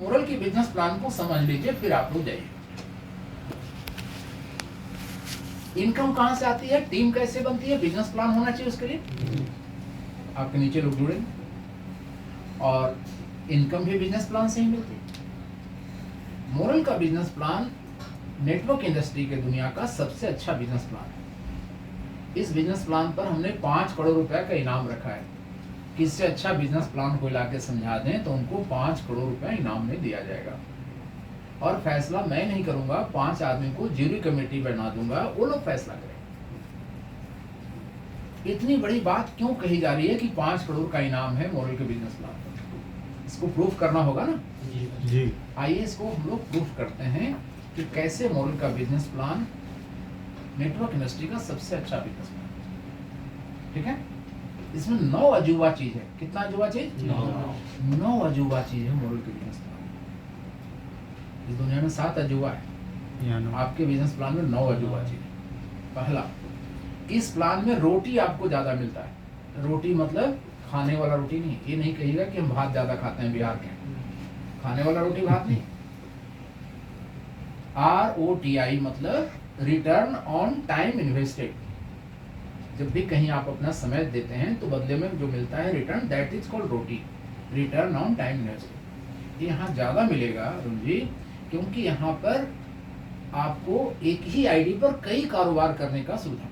Moral की business plan को समझ लीजिए, फिर आप लोग जाइए। इनकम कहां से आती है, टीम कैसे बनती है, बिजनेस प्लान होना चाहिए उसके लिए। आपके नीचे लोग जुड़े, और इनकम भी बिजनेस प्लान से ही मिलती है। मोरल का बिजनेस प्लान नेटवर्क इंडस्ट्री के दुनिया का सबसे अच्छा बिजनेस प्लान है। इस बिजनेस प्लान पर हमने 5 करोड़ रुपए का इनाम रखा है। किससे अच्छा बिजनेस प्लान को ला के समझा दें तो उनको 5 करोड़ रुपए इनाम में दिया जाएगा। और फैसला मैं नहीं करूंगा, 5 आदमी को ज्यूरी कमेटी बना दूंगा, वो लोग फैसला करेंगे। इतनी बड़ी बात क्यों कही जा रही है कि 5 करोड़ का इनाम है मोरल के बिजनेस प्लान पर? इसको प्रूफ करना होगा ना जी। आइए इसको हम लोग प्रूफ करते हैं कि कैसे मोरल का बिजनेस प्लान नेटवर्क इंडस्ट्री का सबसे अच्छा बिजनेस प्लान। ठीक है, इसमें 9 अजूबा चीज है। कितना अजूबा चीज? 9 अजूबा चीज है मोरल के बिजनेस प्लान। इस दुनिया में 7 अजूबा है, आपके बिजनेस प्लान में 9 अजूबा चीज है। पहला, इस प्लान में रोटी आपको ज्यादा मिलता है। रोटी मतलब खाने वाला रोटी नहीं, ये नहीं कहिएगा कि हम भात ज्यादा खाते हैं बिहार के, खाने वाला रोटी भात नहीं। ROTI मतलब रिटर्न ऑन टाइम इन्वेस्टेड। जब भी कहीं आप अपना समय देते हैं तो बदले में जो मिलता है return, that is called roti, return on time invested. यहाँ ज्यादा मिलेगा अरुण जी, क्योंकि यहाँ पर आपको एक ही आईडी पर कई कारोबार करने का सुविधा मिला।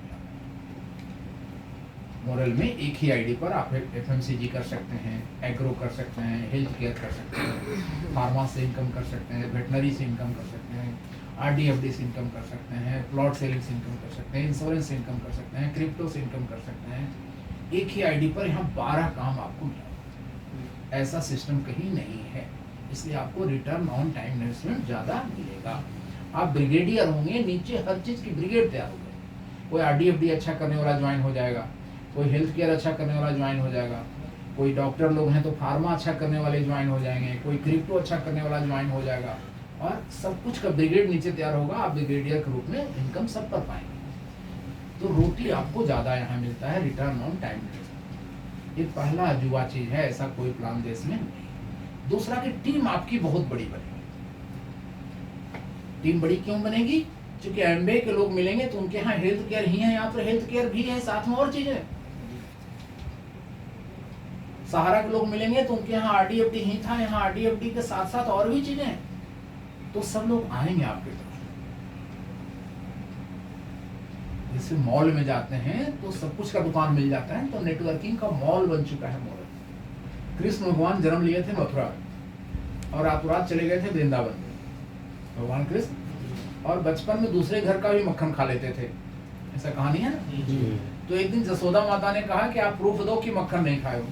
मोरल में एक ही आईडी पर आप FMCG कर सकते हैं, एग्रो कर सकते हैं, हेल्थ केयर कर सकते हैं, फार्मा से इनकम कर सकते हैं, वेटनरी से इनकम कर सकते हैं, RD/FD से इनकम कर सकते हैं, प्लॉट सेलिंग से इनकम कर सकते हैं, इंश्योरेंस से इनकम कर सकते हैं, क्रिप्टो से इनकम कर सकते हैं। एक ही आईडी पर यहाँ 12 काम आपको मिला। ऐसा सिस्टम कहीं नहीं है, इसलिए आपको रिटर्न ऑन टाइम इन्वेस्टमेंट ज़्यादा मिलेगा। आप ब्रिगेडियर होंगे, नीचे हर चीज़ की ब्रिगेड तैयार हो गई। कोई RD/FD अच्छा करने वाला ज्वाइन हो जाएगा, कोई हेल्थ केयर अच्छा करने वाला ज्वाइन हो जाएगा, कोई डॉक्टर लोग हैं तो फार्मा अच्छा करने वाले ज्वाइन हो जाएंगे, कोई क्रिप्टो अच्छा करने वाला ज्वाइन हो जाएगा, और सब कुछ का ब्रिगेड नीचे तैयार होगा। आप ब्रिगेडियर के रूप में इनकम सब पर पाएंगे। तो रोटी आपको ज्यादा यहाँ मिलता है, रिटर्न ऑन टाइम। ये पहला अजूबा चीज है, ऐसा कोई प्लान देश में नहीं। दूसरा कि टीम आपकी बहुत बड़ी बनेगी। टीम बड़ी क्यों बनेगी? क्योंकि एमबे के लोग मिलेंगे तो उनके यहाँ हेल्थ केयर ही है, यहाँ पर हेल्थ केयर भी है, साथ में और चीजें। सहारा के लोग मिलेंगे तो उनके यहाँ RD/FD ही था, यहाँ RD/FD के साथ साथ और भी चीजें, तो सब लोग आएंगे आपके तरफ। जैसे मॉल में जाते हैं तो सब कुछ का दुकान मिल जाता है, तो नेटवर्किंग का मॉल बन चुका है मॉल। कृष्ण भगवान जन्म लिए थे मथुरा में और रातों रात चले गए थे वृंदावन में, भगवान कृष्ण, और बचपन में दूसरे घर का भी मक्खन खा लेते थे, ऐसा कहानी है ना। तो एक दिन जसोदा माता ने कहा कि आप प्रूफ दो कि मक्खन नहीं खाए हो।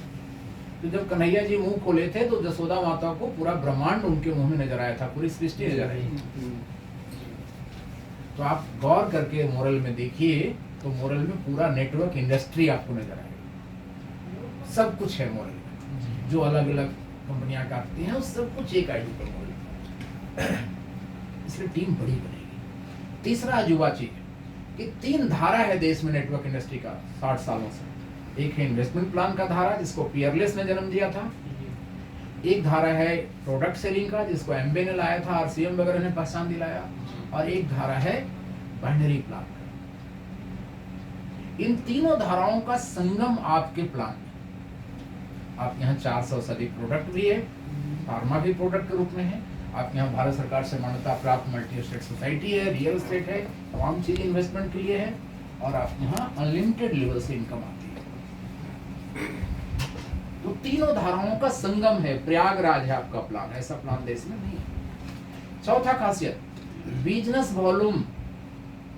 तो जब कन्हैया जी मुंह खोले थे तो जसोदा माता को पूरा ब्रह्मांड उनके मुंह में नजर आया था, पूरी सृष्टि नजर आई। तो आप गौर करके मोरल में देखिए तो मोरल में पूरा नेटवर्क इंडस्ट्री आपको नजर आएगी। सब कुछ है मोरल में, जो अलग अलग कंपनियां करती हैं उस सब कुछ एक आईडी पर मोरल, इसलिए टीम बड़ी बनेगी। तीसरा अजूबा चीज कि 3 धारा है देश में नेटवर्क इंडस्ट्री का 60 सालों से। एक है इन्वेस्टमेंट प्लान का धारा, जिसको पियरलेस ने जन्म दिया था। एक धारा है प्रोडक्ट सेलिंग का, जिसको एमबे ने लाया था, RCM वगैरह ने पहचान दिलाया। और एक धारा है बाइनरी प्लान का। इन तीनों धाराओं का संगम आपके प्लान में। आप यहाँ 400 से अधिक प्रोडक्ट भी है, फार्मा भी प्रोडक्ट के रूप में है। आप यहाँ भारत सरकार से मान्यता प्राप्त मल्टी एस्टेट सोसाइटी है, रियल एस्टेट है, तमाम चीज इन्वेस्टमेंट के लिए है। और आप यहाँ अनलिमिटेड लेवल से इनकम आती है। तो तीनों धाराओं का संगम है, प्रयागराज है आपका प्लान। ऐसा प्लान देश में नहीं है। चौथा खासियत, बिजनेस वॉल्यूम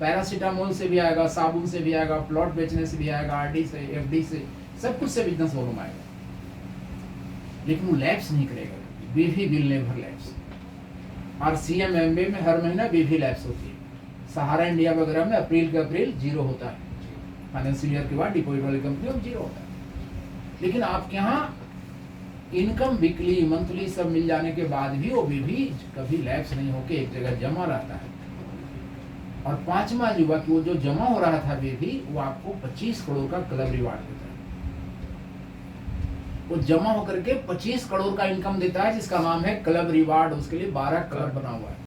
पैरासीटामोल से भी आएगा, साबुन से भी आएगा, प्लॉट बेचने से भी आएगा, RD से, FD से, सब कुछ से बिजनेस वॉल्यूम आएगा। लेकिन वो लैप्स नहीं करेगा, BV will never lapse. RCM MBA में हर महीना BV लैप्स होती है। सहारा इंडिया वगैरह में अप्रैल के अप्रैल 0 होता है, फाइनेंशियल ईयर के बाद डिपॉजिट वाली कंपनी में 0 होता है। लेकिन आपके यहाँ इनकम वीकली मंथली सब मिल जाने के बाद भी वो BV कभी लैप्स नहीं होके एक जगह जमा रहता है। और 5वां अजूबा कि वो जो जमा हो रहा था BV, वो आपको 25 करोड़ का क्लब रिवार्ड देता है। वो जमा होकर के 25 करोड़ का इनकम देता है, जिसका नाम है क्लब रिवार्ड। उसके लिए 12 क्लब बना हुआ है।